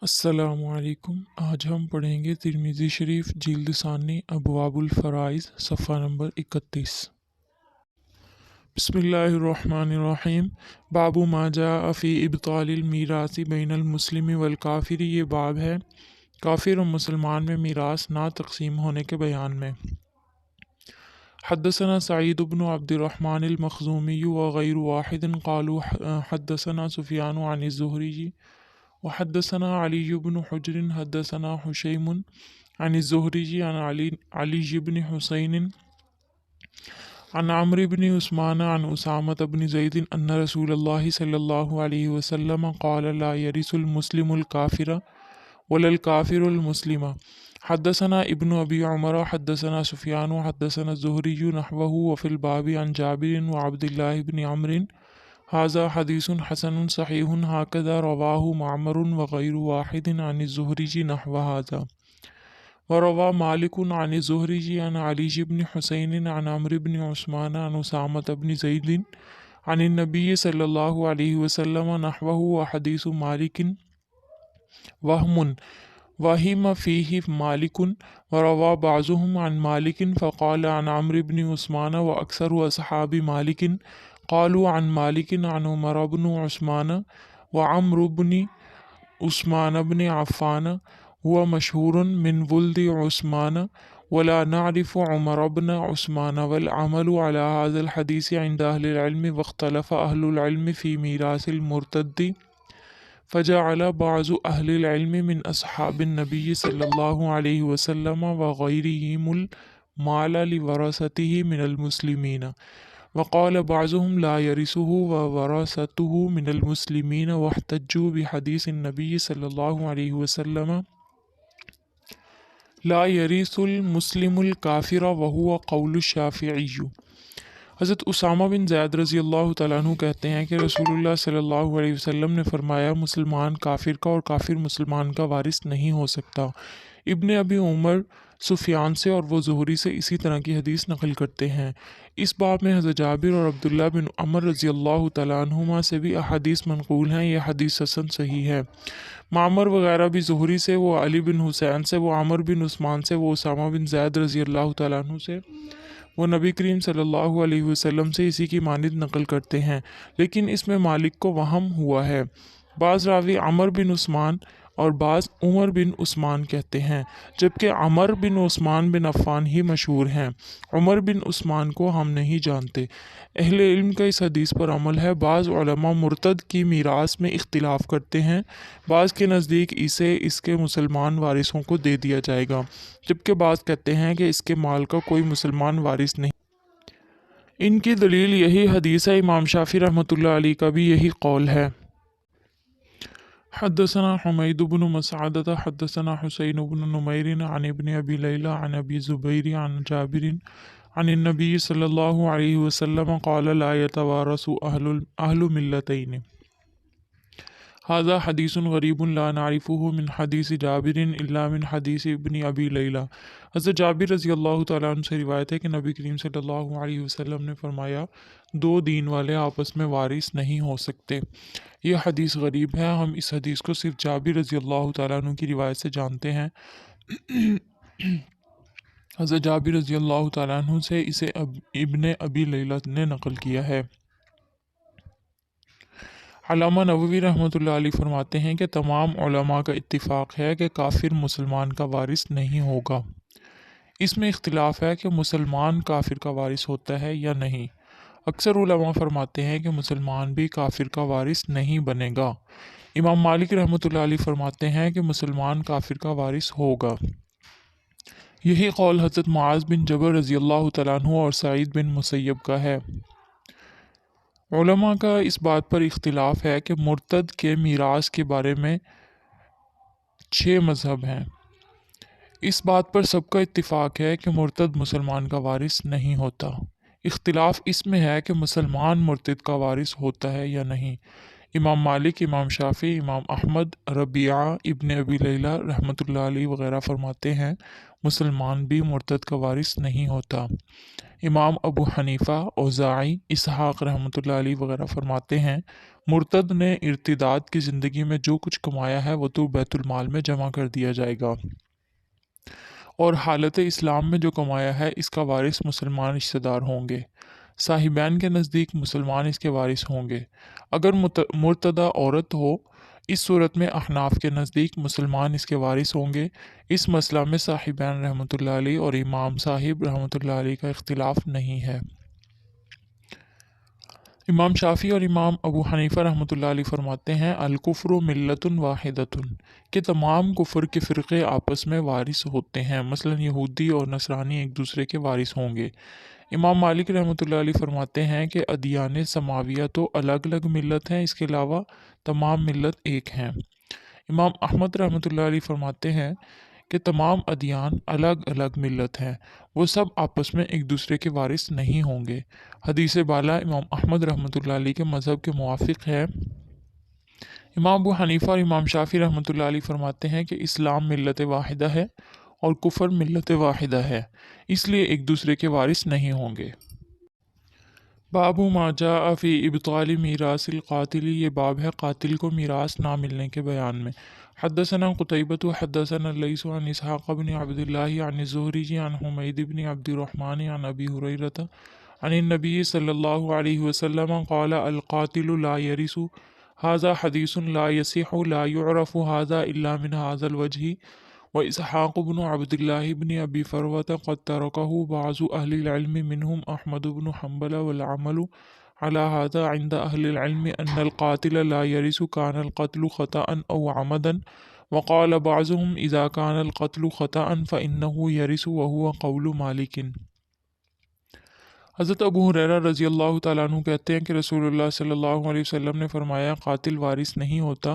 السلام علیکم۔ آج ہم پڑھیں گے ترمذی شریف جلد ثانی ابواب الفرائض صفحہ نمبر 31۔ بسم اللہ الرحمن الرحیم۔ باب ما جاء فی ابطال المیراث بین المسلم والکافر، یہ باب ہے کافر اور مسلمان میں میراث نہ تقسیم ہونے کے بیان میں۔ حدثنا سعید بن عبد الرحمن المخزومی وغیر واحد قالوا حدثنا سفیان عن الزہری وحدثنا علی بن حجر حدثنا حشیم عن الزہری عن علی بن حسین عن عمرو بن عثمان عن اسامۃ بن زید ان رسول اللہ صلی اللہ علیہ وسلم قال لا یرث المسلم الکافر ولا الکافر المسلم۔ حدثنا ابن ابی عمر حدثنا سفیان حدثنا الزہری نحوہ وفی الباب عن جابر وعبد اللہ بن عمرو هذا حدیث حسن صحیح هكذا رواه معمر وغیر واحد عن الزہری نحو هذا، وروى مالک عن الزہری عن علی بن حسین عن عمرو بن عثمان عن اسامة بن زید عن النبی صلی اللہ علیہ وسلم نحوہ، وحدیث مالک وہم فیہ مالک، وروى بعضهم عن مالک فقال عن عمرو بن عثمان واکثر اصحاب مالک قالوا عن مالک عن عمر بن عثمان وعمرو بن عثمان بن عفان هو مشهور من ولد عثمان ولا نعرف عمر بن عثمان، والعمل على هذا الحديث عند أهل العلم، واختلف أهل العلم في ميراث المرتد، فجعل بعض أهل العلم من أصحاب النبي صلى الله عليه وسلم وغيرهم المال لورثته من المسلمين، وقال بعضهم لا يرثه وورثته من المسلمين، واحتجوا بحديث النبي صلى الله عليه وسلم لا يرث المسلم الكافر وهو قول الشافعي۔ حضرت اسامہ بن زید رضی اللہ تعالیٰ عنہ کہتے ہیں کہ رسول اللہ صلی اللہ علیہ وسلم نے فرمایا مسلمان کافر کا اور کافر مسلمان کا وارث نہیں ہو سکتا۔ ابن ابی عمر سفیان سے اور وہ زہری سے اسی طرح کی حدیث نقل کرتے ہیں۔ اس باب میں حضرت جابر اور عبداللہ بن عمر رضی اللہ تعالیٰ عنہما سے بھی احادیث منقول ہیں۔ یہ حدیث حسن صحیح ہے۔ معمر وغیرہ بھی زہری سے، وہ علی بن حسین سے، وہ عمر بن عثمان سے، وہ اسامہ بن زید رضی اللہ تعالیٰ عنہ سے، وہ نبی کریم صلی اللہ علیہ وسلم سے اسی کی مانند نقل کرتے ہیں، لیکن اس میں مالک کو وہم ہوا ہے۔ بعض راوی عمر بن عثمان اور بعض عمر بن عثمان کہتے ہیں، جبکہ عمر بن عثمان بن عفان ہی مشہور ہیں۔ عمر بن عثمان کو ہم نہیں جانتے۔ اہل علم کا اس حدیث پر عمل ہے۔ بعض علماء مرتد کی میراث میں اختلاف کرتے ہیں، بعض کے نزدیک اسے اس کے مسلمان وارثوں کو دے دیا جائے گا، جبکہ بعض کہتے ہیں کہ اس کے مال کا کوئی مسلمان وارث نہیں۔ ان کی دلیل یہی حدیث ہے۔ امام شافعی رحمۃ اللہ علیہ کا بھی یہی قول ہے۔ حدثنا حمید بن مسعدۃ حدثنا حسین بن نمیر عن ابن ابی لیلى عن ابی زبیر عن جابر عن النبی صلی اللہ علیہ وسلم قال لا يتوارث اہل ملتین۔ هذا حدیث غریب لا نعرفه من حدیث جابر الا من حدیث ابن ابی لیلى۔ حضرت جابر رضی اللہ تعالیٰ عنہ سے روایت ہے کہ نبی کریم صلی اللہ علیہ وسلم نے فرمایا دو دین والے آپس میں وارث نہیں ہو سکتے۔ یہ حدیث غریب ہے۔ ہم اس حدیث کو صرف جابر رضی اللہ تعالیٰ عنہ کی روایت سے جانتے ہیں۔ حضرت جابر رضی اللہ تعالیٰ عنہ سے اسے ابن ابی لیلہ نے نقل کیا ہے۔ علامہ نووی رحمۃ اللہ علیہ فرماتے ہیں کہ تمام علماء کا اتفاق ہے کہ کافر مسلمان کا وارث نہیں ہوگا۔ اس میں اختلاف ہے کہ مسلمان کافر کا وارث ہوتا ہے یا نہیں۔ اکثر علماء فرماتے ہیں کہ مسلمان بھی کافر کا وارث نہیں بنے گا۔ امام مالک رحمۃ اللہ علیہ فرماتے ہیں کہ مسلمان کافر کا وارث ہوگا۔ یہی قول حضرت معاذ بن جبل رضی اللہ تعالیٰ عنہ اور سعید بن مسیب کا ہے۔ علماء کا اس بات پر اختلاف ہے کہ مرتد کے میراث کے بارے میں 6 مذہب ہیں۔ اس بات پر سب کا اتفاق ہے کہ مرتد مسلمان کا وارث نہیں ہوتا۔ اختلاف اس میں ہے کہ مسلمان مرتد کا وارث ہوتا ہے یا نہیں۔ امام مالک، امام شافعی، امام احمد، ربیعہ ابن ابی لیلہ رحمۃ اللہ علیہ وغیرہ فرماتے ہیں مسلمان بھی مرتد کا وارث نہیں ہوتا۔ امام ابو حنیفہ، اوزاعی، اسحاق رحمۃ اللہ علیہ وغیرہ فرماتے ہیں مرتد نے ارتداد کی زندگی میں جو کچھ کمایا ہے وہ تو بیت المال میں جمع کر دیا جائے گا، اور حالت اسلام میں جو کمایا ہے اس کا وارث مسلمان رشتہ دار ہوں گے۔ صاحبین کے نزدیک مسلمان اس کے وارث ہوں گے۔ اگر مرتدہ عورت ہو، اس صورت میں احناف کے نزدیک مسلمان اس کے وارث ہوں گے۔ اس مسئلہ میں صاحبین رحمۃ اللہ علیہ اور امام صاحب رحمۃ اللہ علیہ کا اختلاف نہیں ہے۔ امام شافعی اور امام ابو حنیفہ رحمۃ اللہ علیہ فرماتے ہیں الکفر ملت واحدۃ، کہ تمام کفر کے فرقے آپس میں وارث ہوتے ہیں، مثلا یہودی اور نصرانی ایک دوسرے کے وارث ہوں گے۔ امام مالک رحمۃ اللہ علیہ فرماتے ہیں کہ ادیان سماویہ تو الگ الگ ملت ہیں، اس کے علاوہ تمام ملت ایک ہیں۔ امام احمد رحمۃ اللہ علیہ فرماتے ہیں کہ تمام ادیان الگ الگ ملت ہیں، وہ سب آپس میں ایک دوسرے کے وارث نہیں ہوں گے۔ حدیث بالا امام احمد رحمۃ اللہ علیہ کے مذہب کے موافق ہے۔ امام ابو حنیفہ اور امام شافعی رحمۃ اللہ علیہ فرماتے ہیں کہ اسلام ملت واحدہ ہے اور کفر ملت واحدہ ہے، اس لیے ایک دوسرے کے وارث نہیں ہوں گے۔ باب ما جاء فی ابطال میراث القاتل، یہ باب ہے قاتل کو میراث نہ ملنے کے بیان میں۔ حدثنا قتیبۃ حدثنا اللیث عن اسحاق بن عبد اللہ عن الزہری عن حمید بن عبد الرحمن عن ابی ہریرۃ عن النبی صلی اللہ علیہ وسلم قال القاتل لا يرث، هذا حدیث لا يصح لا يعرف هذا الا من هذا الوجه، وإسحاق بن عبد الله بن أبي فروة قد تركه بعض أهل العلم منهم أحمد بن حنبل، والعمل على هذا عند أهل العلم أن القاتل لا يرث كان القتل خطأ أو عمدا، وقال بعضهم إذا كان القتل خطأ فإنه يرث وهو قول مالك۔ حضرت ابو ہریرہ رضی اللہ تعالیٰ عنہ کہتے ہیں کہ رسول اللہ صلی اللہ علیہ وسلم نے فرمایا قاتل وارث نہیں ہوتا،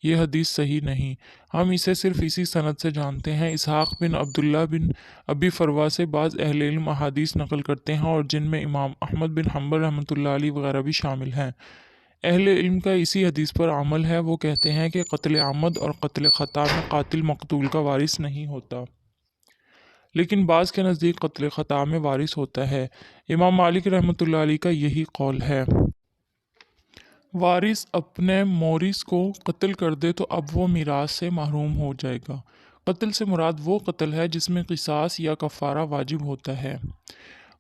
یہ حدیث صحیح نہیں، ہم اسے صرف اسی سند سے جانتے ہیں۔ اسحاق بن عبداللہ بن ابی فروا سے بعض اہل علم احادیث نقل کرتے ہیں، اور جن میں امام احمد بن حنبل رحمۃ اللہ علیہ وغیرہ بھی شامل ہیں۔ اہل علم کا اسی حدیث پر عمل ہے، وہ کہتے ہیں کہ قتل عمد اور قتل خطا میں قاتل مقتول کا وارث نہیں ہوتا، لیکن بعض کے نزدیک قتل خطا میں وارث ہوتا ہے۔ امام مالک رحمۃ اللہ علیہ کا یہی قول ہے۔ وارث اپنے مورث کو قتل کر دے تو اب وہ میراث سے محروم ہو جائے گا۔ قتل سے مراد وہ قتل ہے جس میں قصاص یا کفارہ واجب ہوتا ہے۔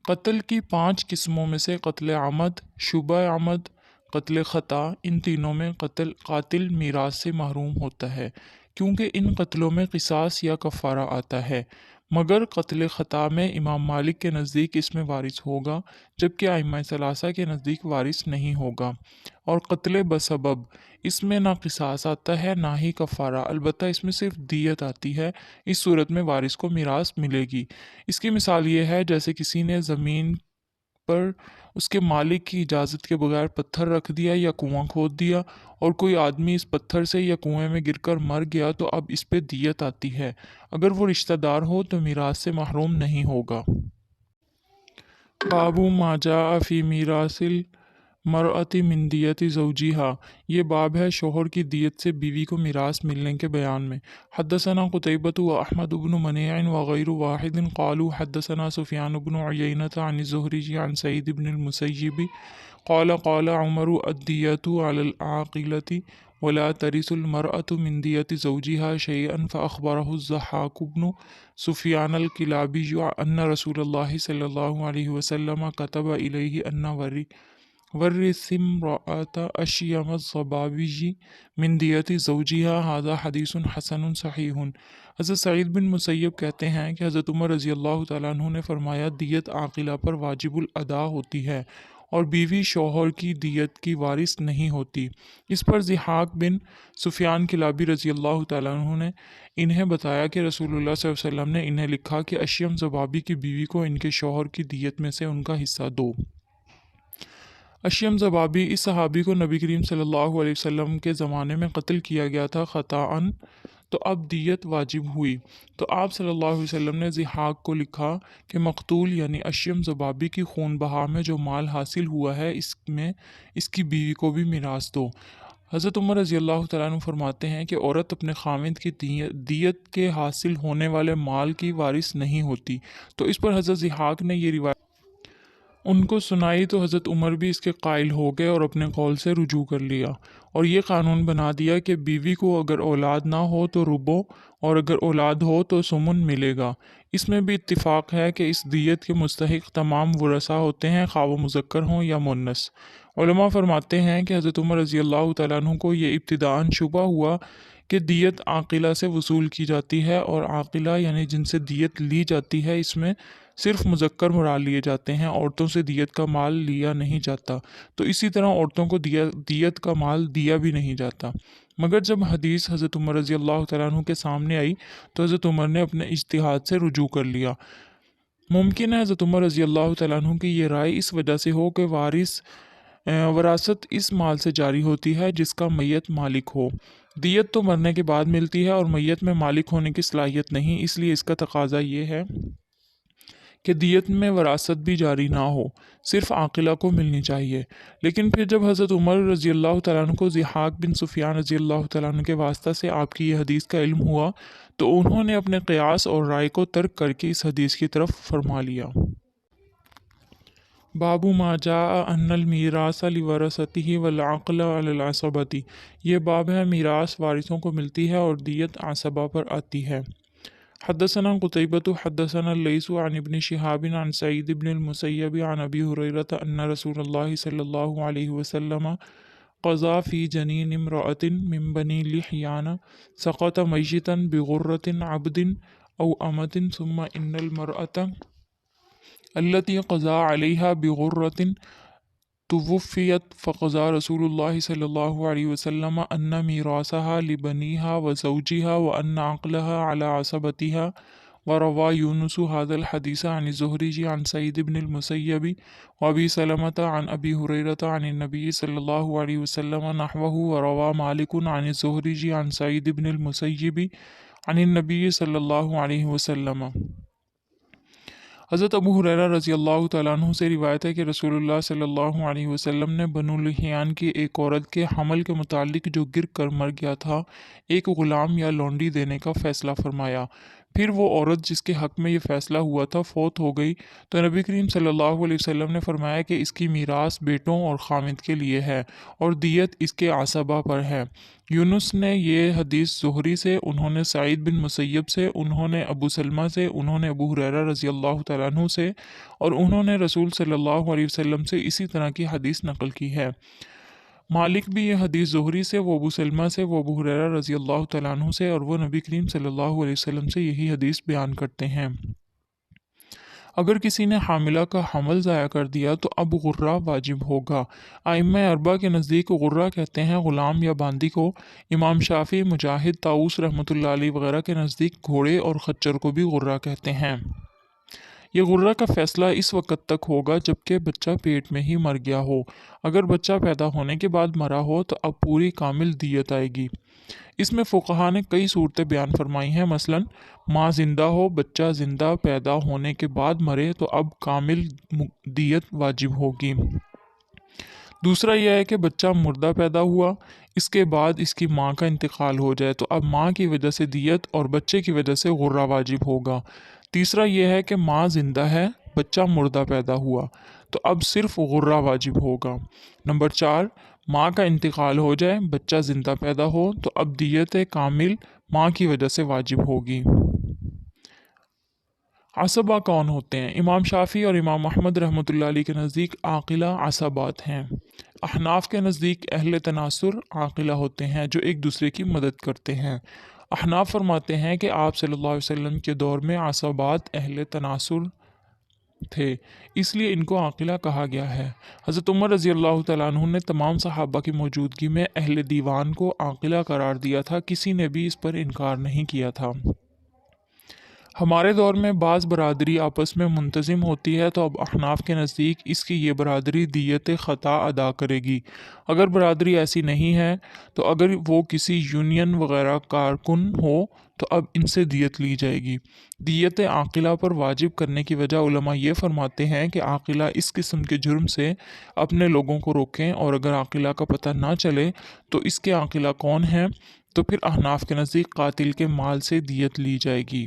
قتل کی 5 قسموں میں سے قتل عمد، شبہ عمد، قتل خطا، ان تینوں میں قاتل میراث سے محروم ہوتا ہے، کیونکہ ان قتلوں میں قصاص یا کفارہ آتا ہے، مگر قتل خطا میں امام مالک کے نزدیک اس میں وارث ہوگا، جبکہ ائمہ ثلاثہ کے نزدیک وارث نہیں ہوگا۔ اور قتل بسبب، اس میں نہ قصاص آتا ہے نہ ہی کفارہ، البتہ اس میں صرف دیت آتی ہے، اس صورت میں وارث کو میراث ملے گی۔ اس کی مثال یہ ہے جیسے کسی نے زمین پر اس کے مالک کی اجازت کے بغیر پتھر رکھ دیا یا کنواں کھود دیا، اور کوئی آدمی اس پتھر سے یا کنویں میں گر کر مر گیا تو اب اس پہ دیت آتی ہے، اگر وہ رشتہ دار ہو تو میراث سے محروم نہیں ہوگا۔ باب ما جاء فی میراث المرأۃ من دیت زوجہا، یہ باب ہے شوہر کی دیت سے بیوی کو میراث ملنے کے بیان میں۔ حدثنا قتیبۃ و احمد بن منیع وغیر واحد قالوا حدثنا سفیان بن عیینۃ عن الزہری عن سعید بن المسیب قال قال عمر الدیۃ علی العاقلۃ ولا ترث المرأة من دیت زوجها شیئا، فأخبره الضحاک بن سفیان الکلابی ان رسول اللہ صلی اللہ علیہ وسلم كتب الیہ ان ورث امرأة اشیم الضبابی من دیت زوجها، هذا حدیث حسن صحیح۔ حضرت سعید بن مسیب کہتے ہیں کہ حضرت عمر رضی اللہ تعالیٰ عنہ نے فرمایا دیت عاقلہ پر واجب الادا ہوتی ہے، اور بیوی شوہر کی دیت کی وارث نہیں ہوتی۔ اس پر ضحاک بن سفیان کلابی رضی اللہ تعالیٰ عنہ نے انہیں بتایا کہ رسول اللہ صلی اللہ علیہ وسلم نے انہیں لکھا کہ اشیم زبابی کی بیوی کو ان کے شوہر کی دیت میں سے ان کا حصہ دو۔ اشیم زبابی اس صحابی کو نبی کریم صلی اللہ علیہ وسلم کے زمانے میں قتل کیا گیا تھا خطاً، تو اب دیت واجب ہوئی، تو آپ صلی اللہ علیہ وسلم نے ضحاک کو لکھا کہ مقتول یعنی اشیم زبابی کی خون بہا میں جو مال حاصل ہوا ہے اس میں اس کی بیوی کو بھی میراث دو۔ حضرت عمر رضی اللہ تعالیٰ عنہ فرماتے ہیں کہ عورت اپنے خاوند کی دیت کے حاصل ہونے والے مال کی وارث نہیں ہوتی، تو اس پر حضرت ضحاک نے یہ روایت ان کو سنائی تو حضرت عمر بھی اس کے قائل ہو گئے اور اپنے قول سے رجوع کر لیا، اور یہ قانون بنا دیا کہ بیوی کو اگر اولاد نہ ہو تو ربع، اور اگر اولاد ہو تو سمن ملے گا۔ اس میں بھی اتفاق ہے کہ اس دیت کے مستحق تمام ورثاء ہوتے ہیں، خواہ وہ مذکر ہوں یا مؤنث۔ علماء فرماتے ہیں کہ حضرت عمر رضی اللہ تعالیٰ عنہ کو یہ ابتداءً شبہ ہوا کہ دیت عاقلہ سے وصول کی جاتی ہے، اور عاقلہ یعنی جن سے دیت لی جاتی ہے اس میں صرف مذکر مراد لیے جاتے ہیں، عورتوں سے دیت کا مال لیا نہیں جاتا، تو اسی طرح عورتوں کو دیت کا مال دیا بھی نہیں جاتا۔ مگر جب حدیث حضرت عمر رضی اللہ تعالیٰ عنہ کے سامنے آئی تو حضرت عمر نے اپنے اجتہاد سے رجوع کر لیا۔ ممکن ہے حضرت عمر رضی اللہ تعالیٰ عنہ کی یہ رائے اس وجہ سے ہو کہ وراثت اس مال سے جاری ہوتی ہے جس کا میت مالک ہو۔ دیت تو مرنے کے بعد ملتی ہے اور میت میں مالک ہونے کی صلاحیت نہیں، اس لیے اس کا تقاضا یہ ہے کہ دیت میں وراثت بھی جاری نہ ہو، صرف عاقلہ کو ملنی چاہیے۔ لیکن پھر جب حضرت عمر رضی اللہ تعالیٰ عنہ کو ضحاک بن سفیان رضی اللہ تعالیٰ عنہ کے واسطہ سے آپ کی یہ حدیث کا علم ہوا تو انہوں نے اپنے قیاس اور رائے کو ترک کر کے اس حدیث کی طرف فرما لیا۔ باب ما جاء ان المیراث لورثته والعقل علی العصبۃ، یہ باب ہے میراث وارثوں کو ملتی ہے اور دیت عصبہ پر آتی ہے۔ حدثنا قتيبة حدثنا الليث عن ابن شهاب عن سعيد بن المسيب عن أبي هريرة أن رسول الله صلى الله عليه وسلم قضى في جنين امرأة من بني لحيان سقط ميتا بغرة عبد أو أمة، ثم إن المرأة التي قضى عليها بغرة توفيت، فقضى رسول الله صلى الله عليه وسلم أن ميراثها لبنيها وزوجها وأن عقلها على عصبتها۔ وروى يونس هذا الحديث عن الزهري عن سعيد بن المسيب وأبي سلمة عن أبي هريرة عن النبي صلى الله عليه وسلم نحوه، وروى مالك عن الزهري عن سعيد بن المسيب عن النبي صلى الله عليه وسلم۔ حضرت ابو ہریرہ رضی اللہ تعالیٰ عنہ سے روایت ہے کہ رسول اللہ صلی اللہ علیہ وسلم نے بنو لحیان کی ایک عورت کے حمل کے متعلق جو گر کر مر گیا تھا ایک غلام یا لونڈی دینے کا فیصلہ فرمایا۔ پھر وہ عورت جس کے حق میں یہ فیصلہ ہوا تھا فوت ہو گئی تو نبی کریم صلی اللہ علیہ وسلم نے فرمایا کہ اس کی میراث بیٹوں اور خاوند کے لیے ہے اور دیت اس کے عصبہ پر ہے۔ یونس نے یہ حدیث زہری سے، انہوں نے سعید بن مسیب سے، انہوں نے ابو سلمہ سے، انہوں نے ابو ہریرہ رضی اللہ تعالیٰ عنہ سے، اور انہوں نے رسول صلی اللہ علیہ وسلم سے اسی طرح کی حدیث نقل کی ہے۔ مالک بھی یہ حدیث زہری سے، وہ ابو سلمہ سے، وہ ابو ہریرہ رضی اللہ تعالیٰ عنہ سے، اور وہ نبی کریم صلی اللہ علیہ وسلم سے یہی حدیث بیان کرتے ہیں۔ اگر کسی نے حاملہ کا حمل ضائع کر دیا تو اب غرہ واجب ہوگا۔ ائمہ اربعہ کے نزدیک غرہ کہتے ہیں غلام یا باندی کو، امام شافعی، مجاہد، طاؤس رحمۃ اللہ علیہ وغیرہ کے نزدیک گھوڑے اور خچر کو بھی غرہ کہتے ہیں۔ یہ غرہ کا فیصلہ اس وقت تک ہوگا جب کہ بچہ پیٹ میں ہی مر گیا ہو۔ اگر بچہ پیدا ہونے کے بعد مرا ہو تو اب پوری کامل دیت آئے گی۔ اس میں فقہا نے کئی صورتیں بیان فرمائی ہیں، مثلا ماں زندہ ہو، بچہ زندہ پیدا ہونے کے بعد مرے تو اب کامل دیت واجب ہوگی۔ دوسرا یہ ہے کہ بچہ مردہ پیدا ہوا، اس کے بعد اس کی ماں کا انتقال ہو جائے تو اب ماں کی وجہ سے دیت اور بچے کی وجہ سے غرہ واجب ہوگا۔ تیسرا یہ ہے کہ ماں زندہ ہے، بچہ مردہ پیدا ہوا تو اب صرف غرہ واجب ہوگا۔ نمبر 4، ماں کا انتقال ہو جائے، بچہ زندہ پیدا ہو تو اب دیت کامل ماں کی وجہ سے واجب ہوگی۔ عصبہ کون ہوتے ہیں؟ امام شافعی اور امام احمد رحمۃ اللہ علیہ کے نزدیک عاقلہ عصبات ہیں۔ احناف کے نزدیک اہل تناصر عاقلہ ہوتے ہیں جو ایک دوسرے کی مدد کرتے ہیں۔ احناف فرماتے ہیں کہ آپ صلی اللہ علیہ وسلم کے دور میں عصبات اہل تناصر تھے، اس لیے ان کو عاقلہ کہا گیا ہے۔ حضرت عمر رضی اللہ تعالیٰ عنہ نے تمام صحابہ کی موجودگی میں اہل دیوان کو عاقلہ قرار دیا تھا، کسی نے بھی اس پر انکار نہیں کیا تھا۔ ہمارے دور میں بعض برادری آپس میں منتظم ہوتی ہے تو اب احناف کے نزدیک اس کی یہ برادری دیت خطا ادا کرے گی۔ اگر برادری ایسی نہیں ہے تو اگر وہ کسی یونین وغیرہ کارکن ہو تو اب ان سے دیت لی جائے گی۔ دیت عاقلہ پر واجب کرنے کی وجہ علماء یہ فرماتے ہیں کہ عاقلہ اس قسم کے جرم سے اپنے لوگوں کو روکیں، اور اگر عاقلہ کا پتہ نہ چلے تو اس کے عاقلہ کون ہیں تو پھر احناف کے نزدیک قاتل کے مال سے دیت لی جائے گی۔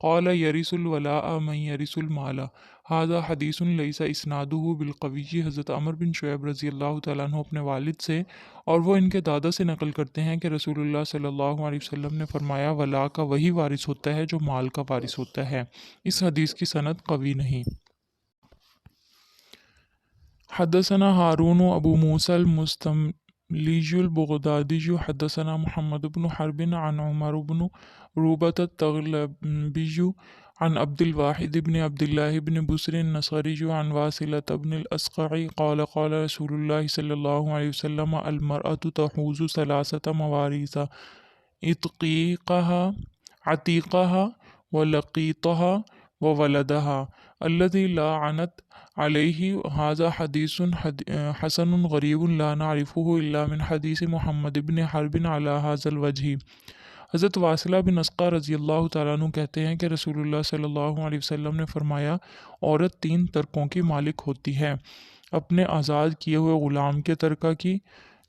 قال یرث الولاء من یرث المال ھذا حدیث لیس اسنادہ بالقوی۔ حضرت عمر بن شعیب رضی اللہ تعالیٰ عنہ اپنے والد سے اور وہ ان کے دادا سے نقل کرتے ہیں کہ رسول اللہ صلی اللہ علیہ وسلم نے فرمایا ولا کا وہی وارث ہوتا ہے جو مال کا وارث ہوتا ہے۔ اس حدیث کی سند قوی نہیں۔ حدثنا ہارون ابو موسى المستملی البغدادی حدثنا محمد بن حرب عن عمر بن روبة التغلبی عن عبد الواحد بن عبد الله بن بسر النصری عن واصلة بن الأسقع قال قال رسول الله صلی اللہ علیہ وسلم المرأة تحوز ثلاثة مواريث عتيقها ولقيطها وولدها الذي لا عنت عليه هذا حديث حسن غريب لا نعرفه إلا من حديث محمد بن حرب على هذا الوجه۔ حضرت واصلہ بن اسقع رضی اللہ تعالیٰ عنہ کہتے ہیں کہ رسول اللہ صلی اللہ علیہ وسلم نے فرمایا عورت 3 ترکوں کی مالک ہوتی ہے، اپنے آزاد کیے ہوئے غلام کے ترکہ کی،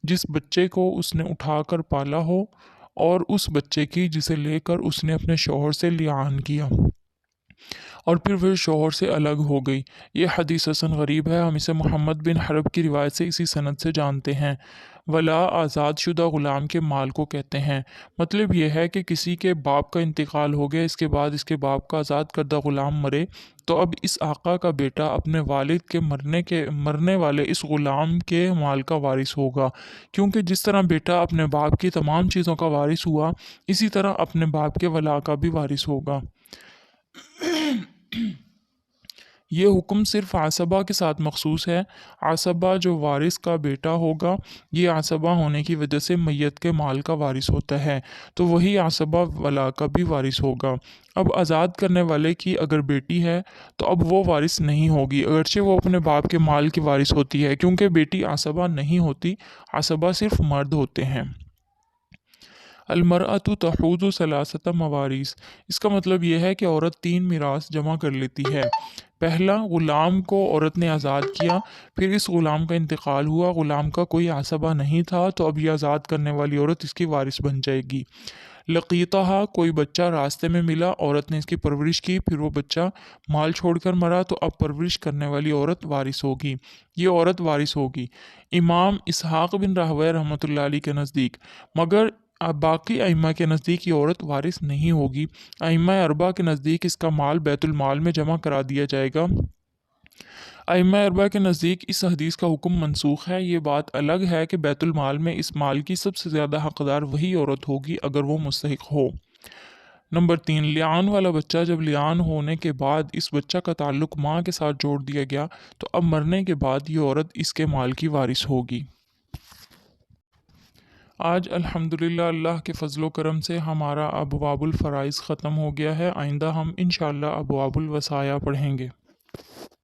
جس بچے کو اس نے اٹھا کر پالا ہو، اور اس بچے کی جسے لے کر اس نے اپنے شوہر سے لیان کیا اور پھر شوہر سے الگ ہو گئی۔ یہ حدیث حسن غریب ہے۔ ہم اسے محمد بن حرب کی روایت سے اسی سند سے جانتے ہیں۔ ولا آزاد شدہ غلام کے مال کو کہتے ہیں۔ مطلب یہ ہے کہ کسی کے باپ کا انتقال ہو گیا، اس کے بعد اس کے باپ کا آزاد کردہ غلام مرے تو اب اس آقا کا بیٹا اپنے والد کے مرنے والے اس غلام کے مال کا وارث ہوگا، کیونکہ جس طرح بیٹا اپنے باپ کی تمام چیزوں کا وارث ہوا، اسی طرح اپنے باپ کے ولا کا بھی وارث ہوگا۔ یہ حکم صرف عصبہ کے ساتھ مخصوص ہے۔ عصبہ جو وارث کا بیٹا ہوگا، یہ عصبہ ہونے کی وجہ سے میت کے مال کا وارث ہوتا ہے، تو وہی عصبہ ولا کا بھی وارث ہوگا۔ اب آزاد کرنے والے کی اگر بیٹی ہے تو اب وہ وارث نہیں ہوگی، اگرچہ وہ اپنے باپ کے مال کی وارث ہوتی ہے، کیونکہ بیٹی عصبہ نہیں ہوتی، عصبہ صرف مرد ہوتے ہیں۔ المرأة تحوز ثلاثة مواريث، اس کا مطلب یہ ہے کہ عورت 3 میراث جمع کر لیتی ہے۔ پہلا، غلام کو عورت نے آزاد کیا، پھر اس غلام کا انتقال ہوا، غلام کا کوئی عصبہ نہیں تھا تو اب یہ آزاد کرنے والی عورت اس کی وارث بن جائے گی۔ لقیطہ، کوئی بچہ راستے میں ملا، عورت نے اس کی پرورش کی، پھر وہ بچہ مال چھوڑ کر مرا تو اب پرورش کرنے والی عورت وارث ہوگی، یہ عورت وارث ہوگی۔ امام اسحاق بن راہویہ رحمۃ اللہ علیہ کے نزدیک، مگر باقی ائمہ کے نزدیک یہ عورت وارث نہیں ہوگی۔ ائمہ اربعہ کے نزدیک اس کا مال بیت المال میں جمع کرا دیا جائے گا۔ ائمہ اربعہ کے نزدیک اس حدیث کا حکم منسوخ ہے۔ یہ بات الگ ہے کہ بیت المال میں اس مال کی سب سے زیادہ حقدار وہی عورت ہوگی اگر وہ مستحق ہو۔ نمبر 3، لیان والا بچہ، جب لیان ہونے کے بعد اس بچہ کا تعلق ماں کے ساتھ جوڑ دیا گیا تو اب مرنے کے بعد یہ عورت اس کے مال کی وارث ہوگی۔ آج الحمدللہ اللہ کے فضل و کرم سے ہمارا ابواب الفرائض ختم ہو گیا ہے۔ آئندہ ہم انشاءاللہ ابواب الوصایا پڑھیں گے۔